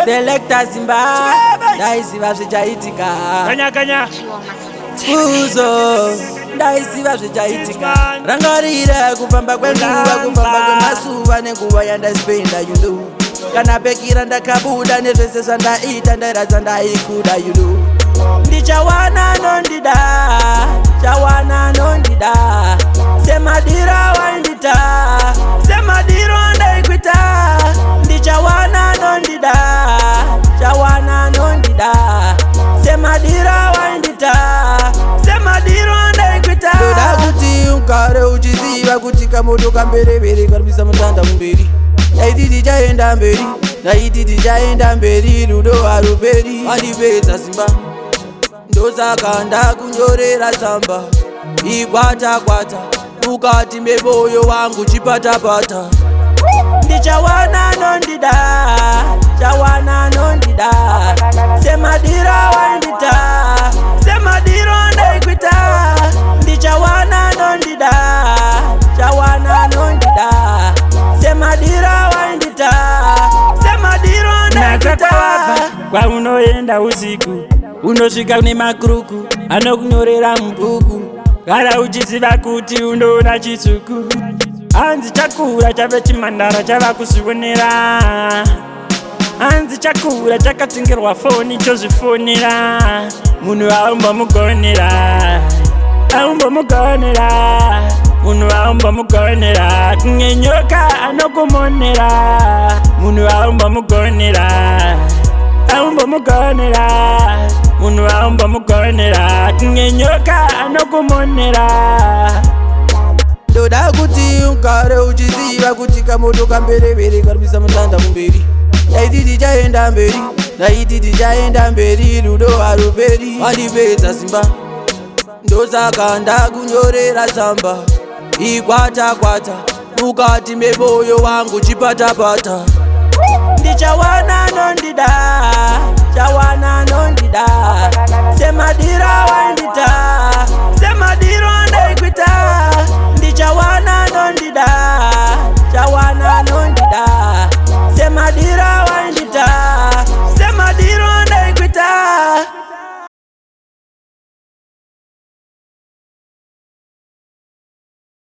Selecta Simba Daisiva zvichaitika Uzo Daisiva zvichaitika Rangarira kufamba kwenguva kufamba kwemasuva nenguva yandaspenda you know kana pekira ndakabuda nezvese zvandaita ndairadza ndaikuda you know ndichawana nondida chawana nondida semadira waindita semadiro ndaikuita ndichawana nondida chawana nondida semadira waindita semadiro ndaikuita ndoda kuti ugare uchiziva kuti kamoto kamberevere karipisa mutanda mumberi daiti tichaenda mberi daiti tichaenda mberi rudo haruperi wandipedza simba ndosaka ndakunyorera tsamba ikwata-kwata mukati memoyo wangu chipata-pata ndichawana nondida chawana nondida semadira waindita semadiro ndaikuita ndichawana nondida chawana nondida semadira waindita semadiro ndaikuita kwaunoenda usiku unosvika nemakuruku anokunyorera mubhuku kana uchiziva kuti unoona chitsuku hanzi chakura chave chimhandara chava kuzvionera hanzi chakura chakatengerwa foni chozvifonera munhu aumbomugonera aumbomugonera munhu aumbomugonera kunge nyoka anokumonera munhu aumbomugonera aumbomugonera munhu aumbomugonera kunge nyoka anokumonera ndoda kuti ugare uchiziva kuti kamoto kamberevere karipisa mutanda mumberi daiti tichaenda mberi daiti tichaenda mberi rudo haruperi wandipedza simba ndosaka ndakunyorera tsamba ikwata-kwata mukati memoyo wangu chipata-pata ndichawana nondida chawana nondida